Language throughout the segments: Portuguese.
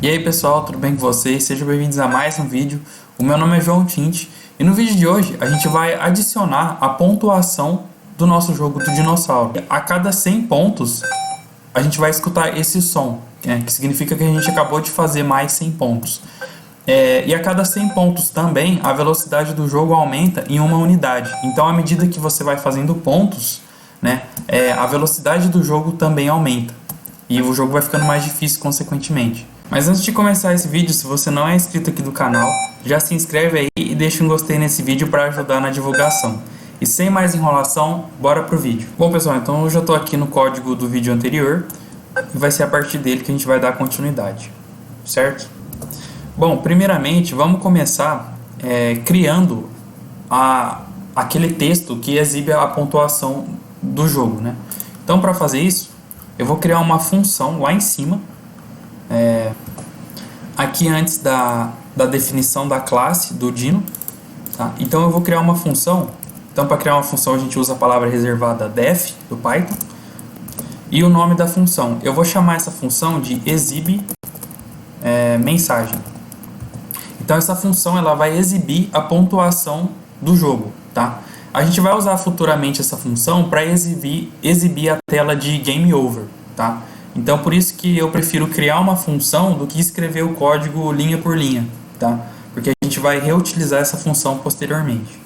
E aí pessoal, tudo bem com vocês? Sejam bem-vindos a mais um vídeo. O meu nome é João Tint e no vídeo de hoje a gente vai adicionar a pontuação do nosso jogo do dinossauro. A cada 100 pontos a gente vai escutar esse som, que significa que a gente acabou de fazer mais 100 pontos. E a cada 100 pontos também a velocidade do jogo aumenta em uma unidade. Então à medida que você vai fazendo pontos, a velocidade do jogo também aumenta. E o jogo vai ficando mais difícil consequentemente. Mas antes de começar esse vídeo, se você não é inscrito aqui do canal, já se inscreve aí e deixa um gostei nesse vídeo para ajudar na divulgação. E sem mais enrolação, bora pro vídeo. Bom pessoal, então eu já estou aqui no código do vídeo anterior e vai ser a partir dele que a gente vai dar continuidade, certo? Bom, primeiramente vamos começar criando aquele texto que exibe a pontuação do jogo, né? Então para fazer isso, eu vou criar uma função lá em cima, aqui antes da definição da classe do Dino, tá? Então eu vou criar uma função. Então para criar uma função a gente usa a palavra reservada def do Python e o nome da função. Eu vou chamar essa função de exibe mensagem. Então essa função ela vai exibir a pontuação do jogo, tá? A gente vai usar futuramente essa função para exibir a tela de game over, tá? Então por isso que eu prefiro criar uma função do que escrever o código linha por linha, tá? Porque a gente vai reutilizar essa função posteriormente.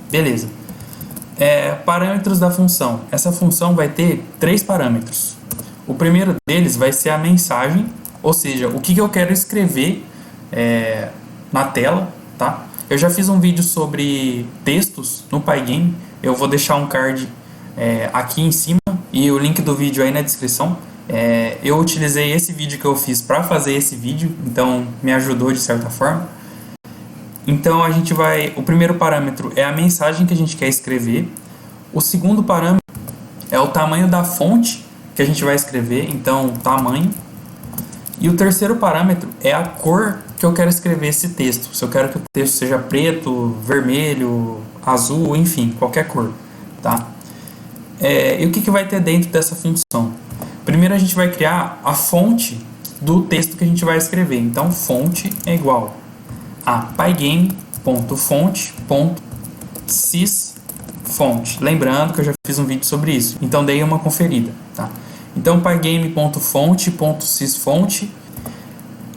Beleza. Parâmetros da função. Essa função vai ter 3 parâmetros. O primeiro deles vai ser a mensagem, ou seja, o que eu quero escrever na tela, tá? Eu já fiz um vídeo sobre textos no Pygame. Eu vou deixar um card aqui em cima e o link do vídeo aí na descrição. Eu utilizei esse vídeo que eu fiz para fazer esse vídeo, então me ajudou de certa forma. Então o primeiro parâmetro é a mensagem que a gente quer escrever. O segundo parâmetro é o tamanho da fonte que a gente vai escrever, então tamanho. E o terceiro parâmetro é a cor que eu quero escrever esse texto. Se eu quero que o texto seja preto, vermelho, azul, enfim, qualquer cor, tá? E o que vai ter dentro dessa função? Primeiro a gente vai criar a fonte do texto que a gente vai escrever. Então fonte é igual a pygame.fonte.sysFont. Lembrando que eu já fiz um vídeo sobre isso, então dei uma conferida, tá? Então pygame.fonte.sysFont.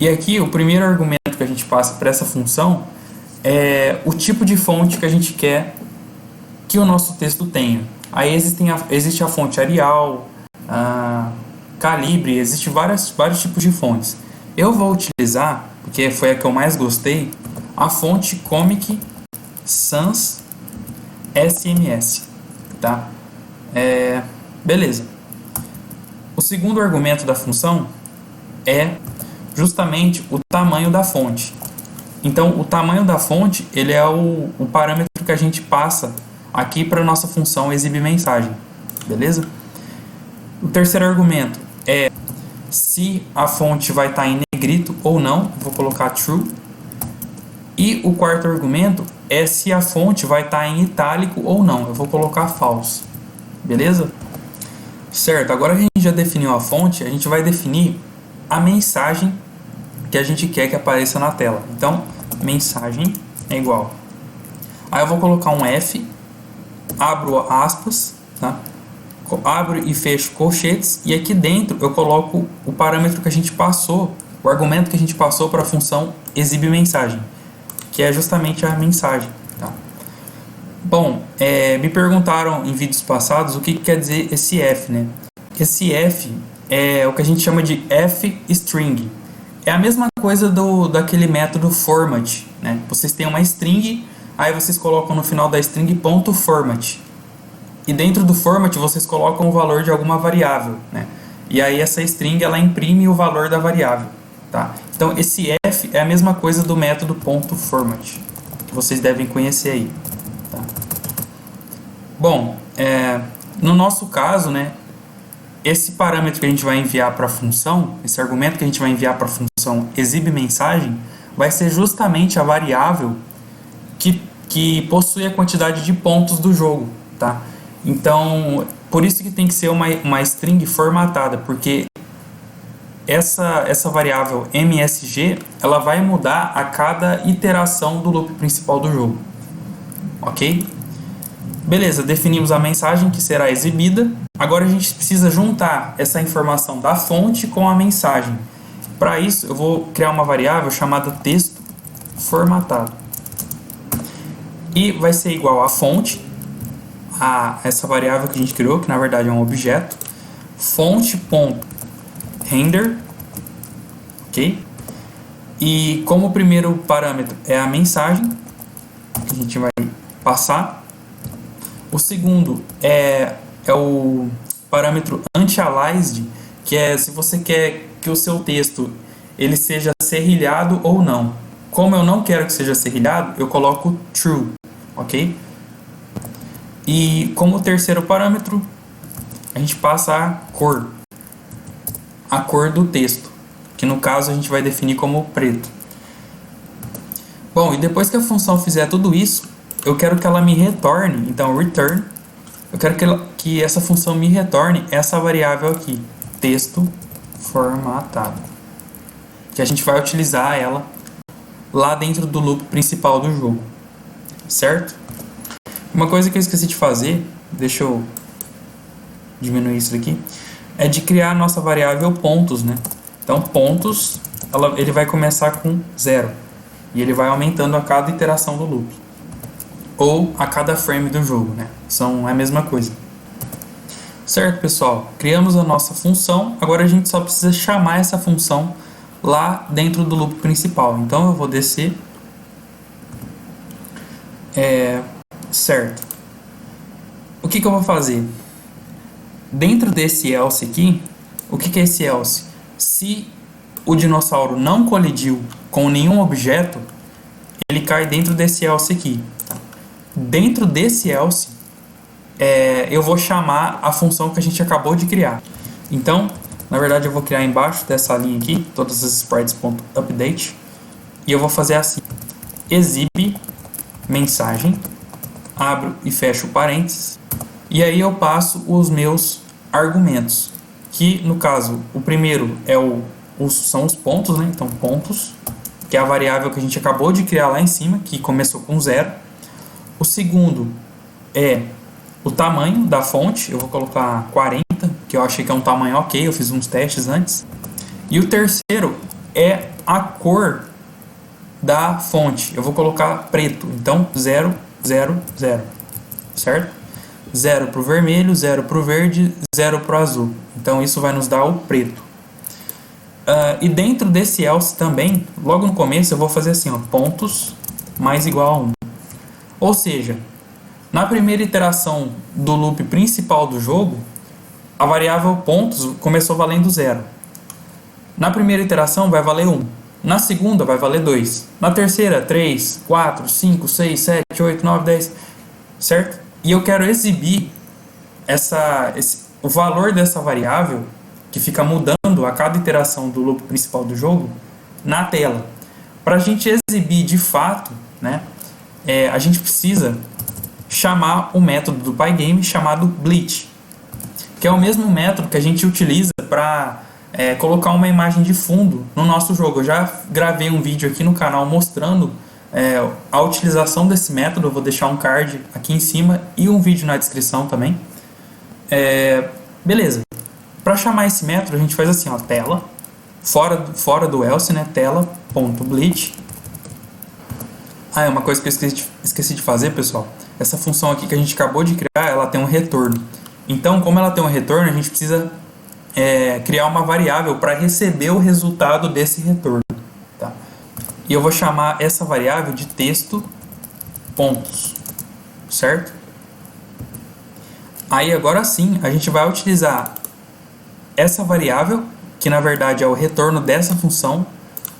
E aqui o primeiro argumento que a gente passa para essa função é o tipo de fonte que a gente quer que o nosso texto tenha. Aí existe a fonte Arial, Calibre, existe vários tipos de fontes. Eu vou utilizar, porque foi a que eu mais gostei, a fonte Comic Sans SMS, tá? Beleza. O segundo argumento da função é justamente o tamanho da fonte. Então o tamanho da fonte ele é o parâmetro que a gente passa aqui para a nossa função exibir mensagem, beleza? O terceiro argumento é se a fonte vai estar em negrito ou não, vou colocar true. E o quarto argumento é se a fonte vai estar em itálico ou não, eu vou colocar false, beleza? Certo, agora que a gente já definiu a fonte, a gente vai definir a mensagem que a gente quer que apareça na tela. Então, mensagem é igual. Aí eu vou colocar um F, abro aspas, tá? Abro e fecho colchetes, e aqui dentro eu coloco o parâmetro que a gente passou, o argumento que a gente passou para a função exibe mensagem, que é justamente a mensagem, tá? Bom, me perguntaram em vídeos passados o que quer dizer esse F, né? Esse F é o que a gente chama de F-string. É a mesma coisa daquele método format, né? Vocês têm uma string, aí vocês colocam no final da string .format. E dentro do format vocês colocam o valor de alguma variável, né? E aí essa string ela imprime o valor da variável, tá? Então esse F é a mesma coisa do método .format, que vocês devem conhecer aí, tá? Bom, no nosso caso, né, esse parâmetro que a gente vai enviar para a função, esse argumento que a gente vai enviar para a função exibe mensagem, vai ser justamente a variável que possui a quantidade de pontos do jogo, tá? Então, por isso que tem que ser uma string formatada, porque essa variável MSG, ela vai mudar a cada iteração do loop principal do jogo. Ok? Beleza, definimos a mensagem que será exibida. Agora a gente precisa juntar essa informação da fonte com a mensagem. Para isso, eu vou criar uma variável chamada texto formatado. E vai ser igual a fonte, a essa variável que a gente criou, que na verdade é um objeto, fonte.render, ok? E como o primeiro parâmetro é a mensagem, que a gente vai passar, o segundo é o parâmetro antialiased, que é se você quer que o seu texto ele seja serrilhado ou não. Como eu não quero que seja serrilhado, eu coloco true, ok? E como terceiro parâmetro, a gente passa a cor do texto, que no caso a gente vai definir como preto. Bom, e depois que a função fizer tudo isso, eu quero que ela me retorne, então return, eu quero que essa função me retorne essa variável aqui, texto formatado, que a gente vai utilizar ela lá dentro do loop principal do jogo, certo? Uma coisa que eu esqueci de fazer, deixa eu diminuir isso daqui, é de criar a nossa variável pontos, né? Então pontos, ele vai começar com 0 e ele vai aumentando a cada iteração do loop ou a cada frame do jogo, né? São a mesma coisa. Certo, pessoal? Criamos a nossa função, agora a gente só precisa chamar essa função lá dentro do loop principal. Então eu vou descer, certo. O que eu vou fazer? Dentro desse else aqui, o que é esse else? Se o dinossauro não colidiu com nenhum objeto, ele cai dentro desse else aqui. Tá? Dentro desse else, eu vou chamar a função que a gente acabou de criar. Então, na verdade, eu vou criar embaixo dessa linha aqui, todas as sprites.update, e eu vou fazer assim: exibe mensagem, abro e fecho parênteses, e aí eu passo os meus argumentos, que no caso, o primeiro são os pontos, né? Então, pontos, que é a variável que a gente acabou de criar lá em cima, que começou com 0. O segundo é o tamanho da fonte, eu vou colocar 40, que eu achei que é um tamanho ok, eu fiz uns testes antes. E o terceiro é a cor da fonte, eu vou colocar preto, então 0, 0, 0, certo? 0 para o vermelho, 0 para o verde, 0 para o azul. Então isso vai nos dar o preto. E dentro desse else também, logo no começo eu vou fazer assim, ó, pontos mais igual a 1. Ou seja, na primeira iteração do loop principal do jogo, a variável pontos começou valendo 0. Na primeira iteração vai valer 1. Na segunda vai valer 2. Na terceira, 3, 4, 5, 6, 7, 8, 9, 10. Certo? E eu quero exibir o valor dessa variável, que fica mudando a cada iteração do loop principal do jogo, na tela. Para a gente exibir de fato, né, a gente precisa chamar o método do Pygame chamado Bleach, que é o mesmo método que a gente utiliza para colocar uma imagem de fundo no nosso jogo. Eu já gravei um vídeo aqui no canal mostrando a utilização desse método. Eu vou deixar um card aqui em cima e um vídeo na descrição também. Beleza. Para chamar esse método, a gente faz assim, ó, tela, fora do else, né, tela.bleach. É uma coisa que eu esqueci de fazer, pessoal. Essa função aqui que a gente acabou de criar, ela tem um retorno. Então, como ela tem um retorno, a gente precisa criar uma variável para receber o resultado desse retorno. Tá? E eu vou chamar essa variável de texto pontos, certo? Aí agora sim, a gente vai utilizar essa variável, que na verdade é o retorno dessa função,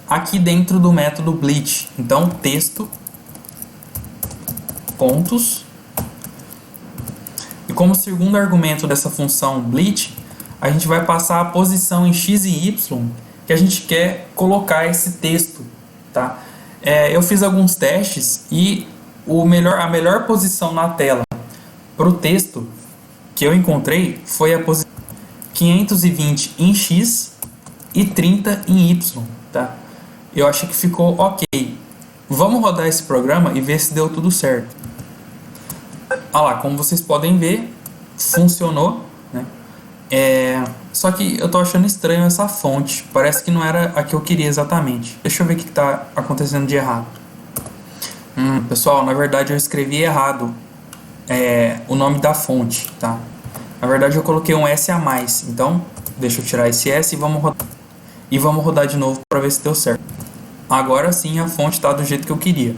aqui dentro do método bleach. Então, texto pontos. E como segundo argumento dessa função bleach, a gente vai passar a posição em x e y que a gente quer colocar esse texto. Tá? Eu fiz alguns testes e a melhor posição na tela para o texto que eu encontrei foi a posição 520 em x e 30 em Y, tá? Eu acho que ficou ok. Vamos rodar esse programa e ver se deu tudo certo. Olha lá, como vocês podem ver, funcionou, né? Só que eu tô achando estranho essa fonte. Parece que não era a que eu queria exatamente. Deixa eu ver o que tá acontecendo de errado. Pessoal, na verdade eu escrevi errado o nome da fonte, tá? Na verdade eu coloquei um S a mais. Então, deixa eu tirar esse S e vamos rodar de novo para ver se deu certo. Agora sim a fonte está do jeito que eu queria.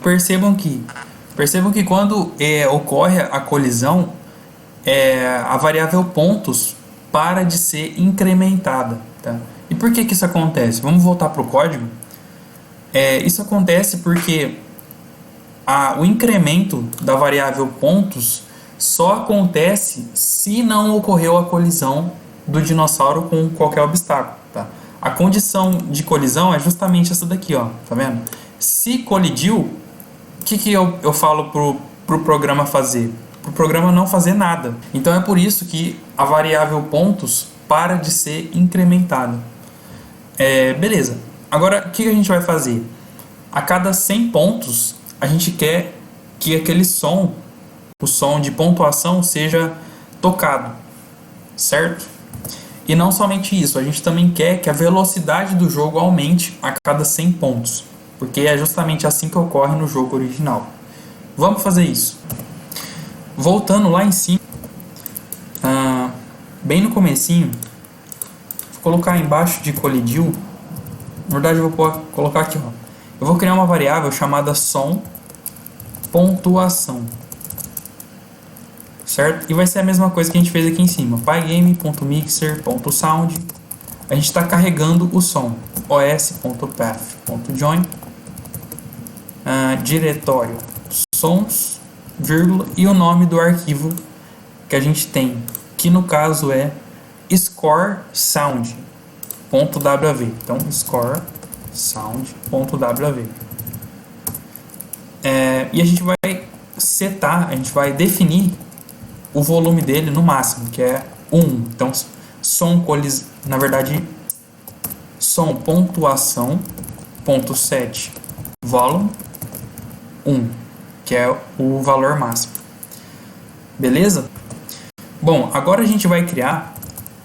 Percebam que quando ocorre a colisão, a variável pontos para de ser incrementada, tá? E por que isso acontece? Vamos voltar para o código. Isso acontece porque o incremento da variável pontos só acontece se não ocorreu a colisão do dinossauro com qualquer obstáculo, tá? A condição de colisão é justamente essa daqui, ó, tá vendo? Se colidiu, o que eu falo pro programa fazer? Pro programa não fazer nada. Então é por isso que a variável pontos para de ser incrementada. Beleza. Agora, o que a gente vai fazer? A cada 100 pontos, a gente quer que aquele som, o som de pontuação, seja tocado, certo? E não somente isso, a gente também quer que a velocidade do jogo aumente a cada 100 pontos, porque é justamente assim que ocorre no jogo original. Vamos fazer isso. Voltando lá em cima, bem no comecinho, vou colocar embaixo de colidiu. Na verdade eu vou colocar aqui, ó. Eu vou criar uma variável chamada som pontuação, certo? E vai ser a mesma coisa que a gente fez aqui em cima. pygame.mixer.sound. A gente está carregando o som. os.path.join, diretório sons, vírgula, e o nome do arquivo que a gente tem, que no caso é scoresound.wv. Então, scoresound.wv. E a gente vai setar, a gente vai definir o volume dele no máximo, que é 1. Então, na verdade, som pontuação ponto set volume 1, que é o valor máximo. Beleza? Bom, agora a gente vai criar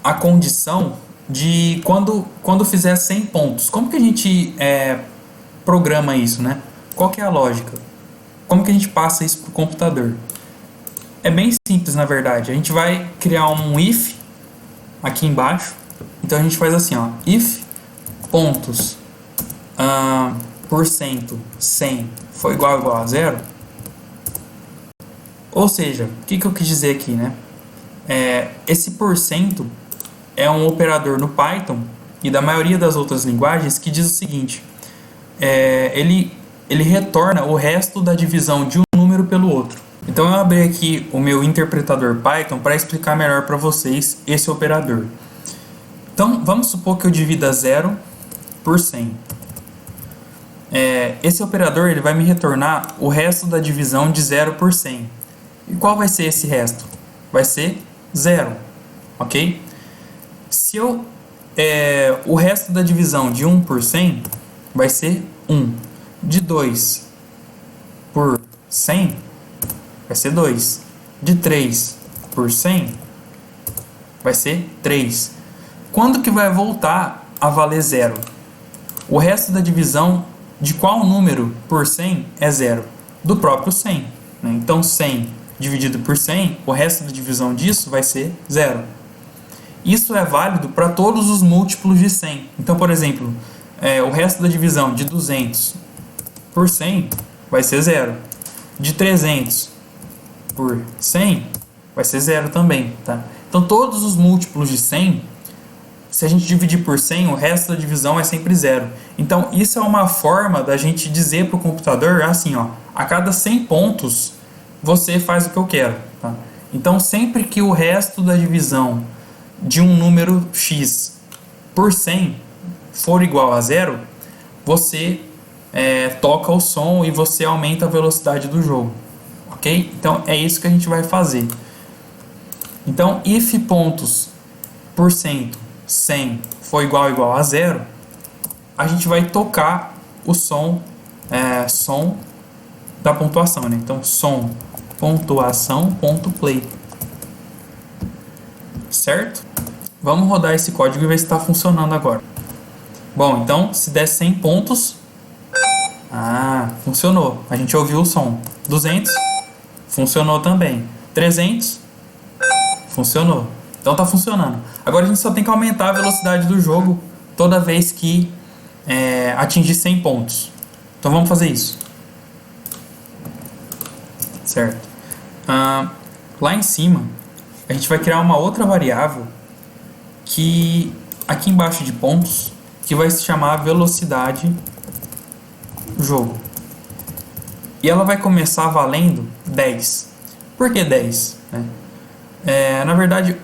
a condição de quando fizer 100 pontos. Como que a gente programa isso, né? Qual que é a lógica? Como que a gente passa isso para o computador? É bem simples, na verdade. A gente vai criar um if aqui embaixo. Então a gente faz assim, ó, if pontos porcento 100 for igual a 0. Ou seja, o que eu quis dizer aqui, né? Esse porcento é um operador no Python e da maioria das outras linguagens que diz o seguinte: ele retorna o resto da divisão de um número pelo outro. Então eu abri aqui o meu interpretador Python para explicar melhor para vocês esse operador. Então vamos supor que eu divida 0 por 100. Esse operador ele vai me retornar o resto da divisão de 0 por 100. E qual vai ser esse resto? Vai ser 0, ok? Se o resto da divisão de 1 por 100 vai ser 1. De 2 por 100 vai ser 2. De 3 por 100 vai ser 3. Quando que vai voltar a valer 0? O resto da divisão de qual número por 100 é 0? Do próprio 100. Né? Então 100 dividido por 100, o resto da divisão disso vai ser 0. Isso é válido para todos os múltiplos de 100. Então, por exemplo, o resto da divisão de 200 por 100 vai ser 0. De 300 por 100 vai ser 0 também. Tá? Então, todos os múltiplos de 100, se a gente dividir por 100, o resto da divisão é sempre 0. Então, isso é uma forma da gente dizer para o computador assim, ó, a cada 100 pontos, você faz o que eu quero. Tá? Então, sempre que o resto da divisão de um número x por 100 for igual a 0, você toca o som e você aumenta a velocidade do jogo. Ok? Então, é isso que a gente vai fazer. Então, if pontos porcento 100 for igual a zero, a gente vai tocar o som da pontuação, né? Então, som pontuação.play. Certo? Vamos rodar esse código e ver se está funcionando agora. Bom, então, se der 100 pontos... funcionou. A gente ouviu o som. 200, funcionou também. 300, funcionou. Então tá funcionando. Agora a gente só tem que aumentar a velocidade do jogo toda vez que atingir 100 pontos. Então vamos fazer isso. Certo. Lá em cima, a gente vai criar uma outra variável que aqui embaixo de pontos, que vai se chamar velocidade jogo. E ela vai começar valendo 10. Por que 10? Na verdade,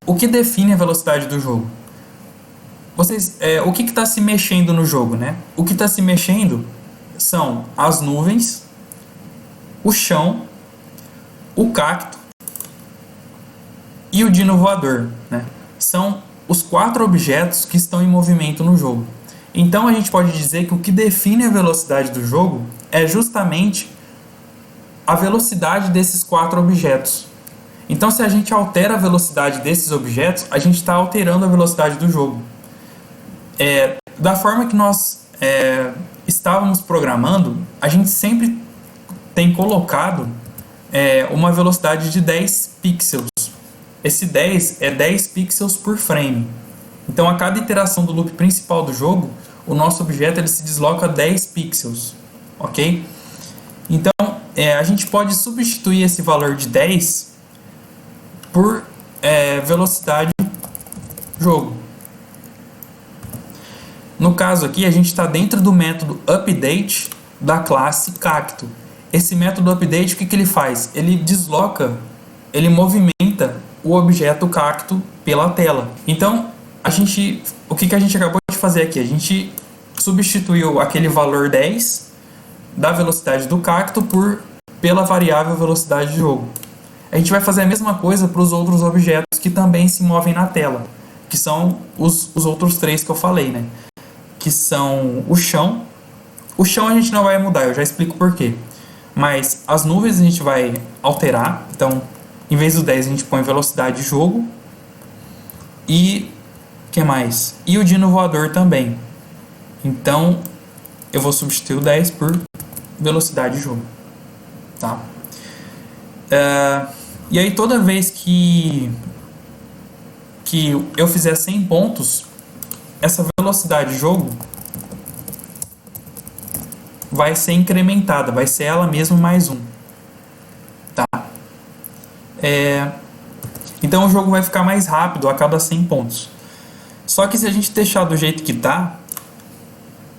o que define a velocidade do jogo? O que está se mexendo no jogo, né? O que está se mexendo são as nuvens, o chão, o cacto e o dino voador, né? São os 4 objetos que estão em movimento no jogo. Então a gente pode dizer que o que define a velocidade do jogo é justamente a velocidade desses 4 objetos. Então, se a gente altera a velocidade desses objetos, a gente está alterando a velocidade do jogo. Da forma que nós estávamos programando, a gente sempre tem colocado uma velocidade de 10 pixels. Esse 10 é 10 pixels por frame. Então, a cada iteração do loop principal do jogo, o nosso objeto ele se desloca 10 pixels. Ok? Então, a gente pode substituir esse valor de 10 por velocidade do jogo. No caso aqui, a gente está dentro do método update da classe cacto. Esse método update, o que ele faz? Ele desloca, ele movimenta o objeto cacto pela tela. Então, o que a gente acabou de fazer aqui? A gente substituiu aquele valor 10 da velocidade do cacto pela variável velocidade de jogo. A gente vai fazer a mesma coisa para os outros objetos que também se movem na tela, que são os outros 3 que eu falei, né? Que são o chão. O chão a gente não vai mudar, eu já explico por quê. Mas as nuvens a gente vai alterar. Então, em vez do 10 a gente põe velocidade de jogo. E o que mais? E o dino voador também. Então, eu vou substituir o 10 por velocidade de jogo. Tá? E aí toda vez que eu fizer 100 pontos, essa velocidade de jogo vai ser incrementada, vai ser ela mesma mais 1. Tá? Então o jogo vai ficar mais rápido a cada 100 pontos. Só que se a gente deixar do jeito que tá,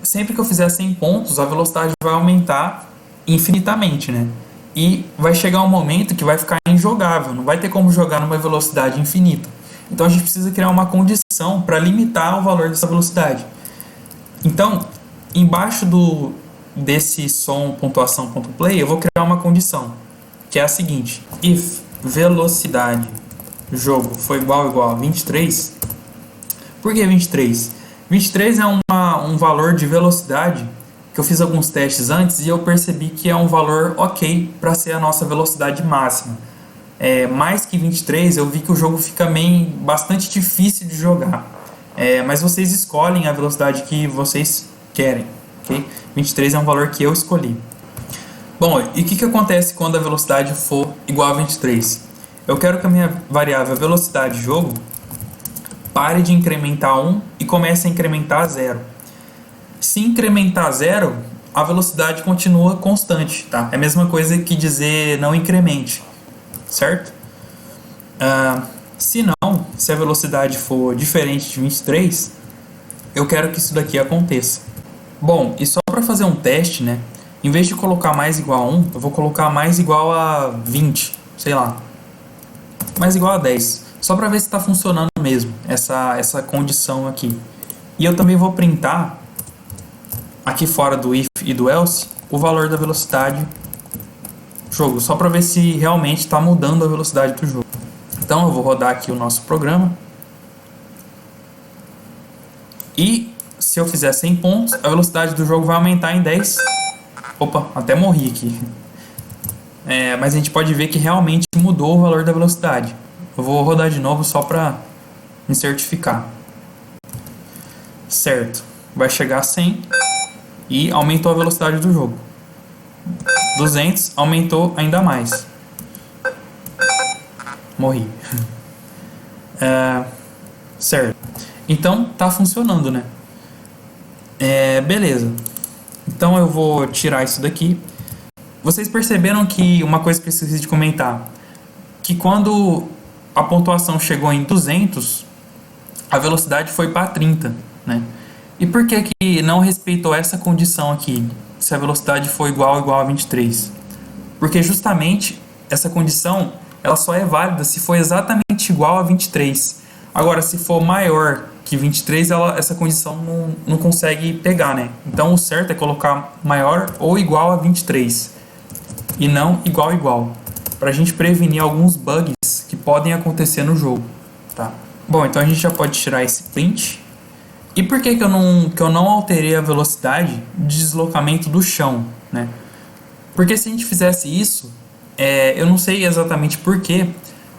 sempre que eu fizer 100 pontos, a velocidade vai aumentar infinitamente, né? E vai chegar um momento que vai ficar injogável, não vai ter como jogar numa velocidade infinita. Então a gente precisa criar uma condição para limitar o valor dessa velocidade. Então, embaixo desse som pontuação.play, eu vou criar uma condição, que é a seguinte: if velocidade jogo for igual a 23. Por que 23? 23 é um valor de velocidade que eu fiz alguns testes antes e eu percebi que é um valor ok para ser a nossa velocidade máxima. Mais que 23, eu vi que o jogo fica bastante difícil de jogar. Mas vocês escolhem a velocidade que vocês querem. Okay? 23 é um valor que eu escolhi. Bom, e o que acontece quando a velocidade for igual a 23? Eu quero que a minha variável velocidade de jogo pare de incrementar 1 e comece a incrementar 0. Se incrementar 0, a velocidade continua constante. Tá? É a mesma coisa que dizer não incremente. Certo? Se a velocidade for diferente de 23, eu quero que isso daqui aconteça. Bom, e só para fazer um teste, né? Em vez de colocar mais igual a 1, eu vou colocar mais igual a 20, sei lá. Mais igual a 10. Só para ver se está funcionando mesmo, essa condição aqui. E eu também vou printar, aqui fora do if e do else, o valor da velocidade jogo, só para ver se realmente está mudando a velocidade do jogo. Então eu vou rodar aqui o nosso programa. E se eu fizer 100 pontos, a velocidade do jogo vai aumentar em 10. Opa, até morri aqui. Mas a gente pode ver que realmente mudou o valor da velocidade. Eu vou rodar de novo só para me certificar. Certo, vai chegar a 100 e aumentou a velocidade do jogo. 200 aumentou ainda mais. Morri. Certo. Então tá funcionando, né? Beleza. Então eu vou tirar isso daqui. Vocês perceberam que uma coisa que eu esqueci de comentar, que quando a pontuação chegou em 200, a velocidade foi para 30, né? E por que que não respeitou essa condição aqui, se a velocidade for igual a 23? Porque justamente essa condição, ela só é válida se for exatamente igual a 23. Agora, se for maior que 23, essa condição não consegue pegar, né? Então o certo é colocar maior ou igual a 23 e não igual, para a gente prevenir alguns bugs que podem acontecer no jogo, tá? Bom, então a gente já pode tirar esse print. E por que que eu não alterei a velocidade de deslocamento do chão, né? Porque se a gente fizesse isso, eu não sei exatamente porquê,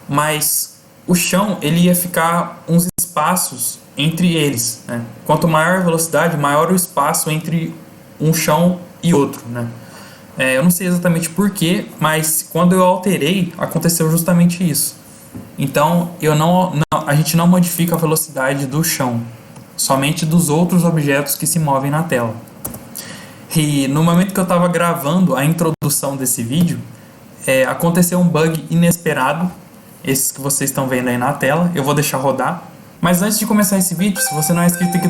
mas o chão ele ia ficar uns espaços entre eles, né? Quanto maior a velocidade, maior o espaço entre um chão e outro, né? Eu não sei exatamente porquê, mas quando eu alterei, aconteceu justamente isso. Então a gente não modifica a velocidade do chão, somente dos outros objetos que se movem na tela. E no momento que eu estava gravando a introdução desse vídeo, aconteceu um bug inesperado, esses que vocês estão vendo aí na tela. Eu vou deixar rodar. Mas antes de começar esse vídeo, se você não é inscrito aqui...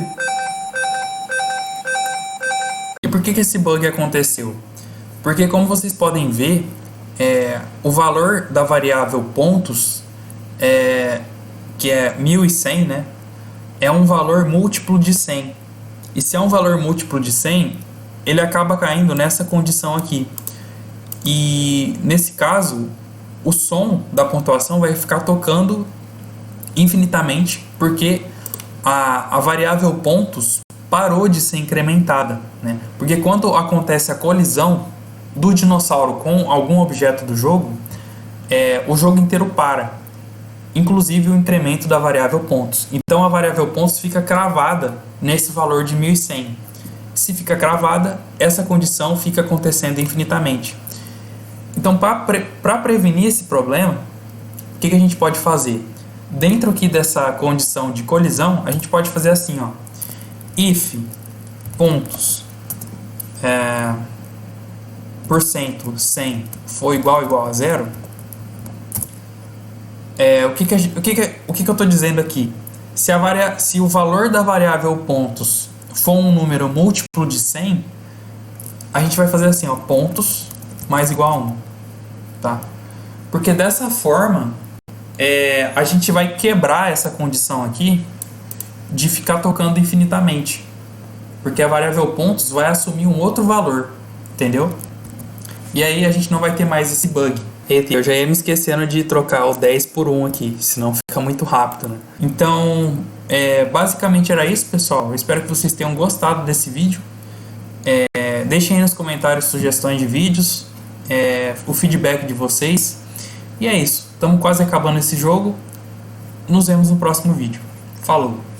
E por que que esse bug aconteceu? Porque como vocês podem ver, o valor da variável pontos, que é 1100, né? É um valor múltiplo de 100. E se é um valor múltiplo de 100, ele acaba caindo nessa condição aqui. E nesse caso, o som da pontuação vai ficar tocando infinitamente, porque a variável pontos parou de ser incrementada, né? Porque quando acontece a colisão do dinossauro com algum objeto do jogo, o jogo inteiro para, inclusive o incremento da variável pontos. Então a variável pontos fica cravada nesse valor de 1100. Se fica cravada, essa condição fica acontecendo infinitamente. Então, para prevenir esse problema, o que a gente pode fazer? Dentro aqui dessa condição de colisão, a gente pode fazer assim, ó. If pontos % 100 for igual a zero, o que eu estou dizendo aqui? Se o valor da variável pontos for um número múltiplo de 100, a gente vai fazer assim, ó, pontos mais igual a 1, tá? Porque dessa forma, a gente vai quebrar essa condição aqui de ficar tocando infinitamente, porque a variável pontos vai assumir um outro valor, entendeu? E aí a gente não vai ter mais esse bug. Eu já ia me esquecendo de trocar o 10 por 1 aqui, senão fica muito rápido, né? Então, basicamente era isso, pessoal. Eu espero que vocês tenham gostado desse vídeo. Deixem aí nos comentários sugestões de vídeos, o feedback de vocês. E é isso. Estamos quase acabando esse jogo. Nos vemos no próximo vídeo. Falou!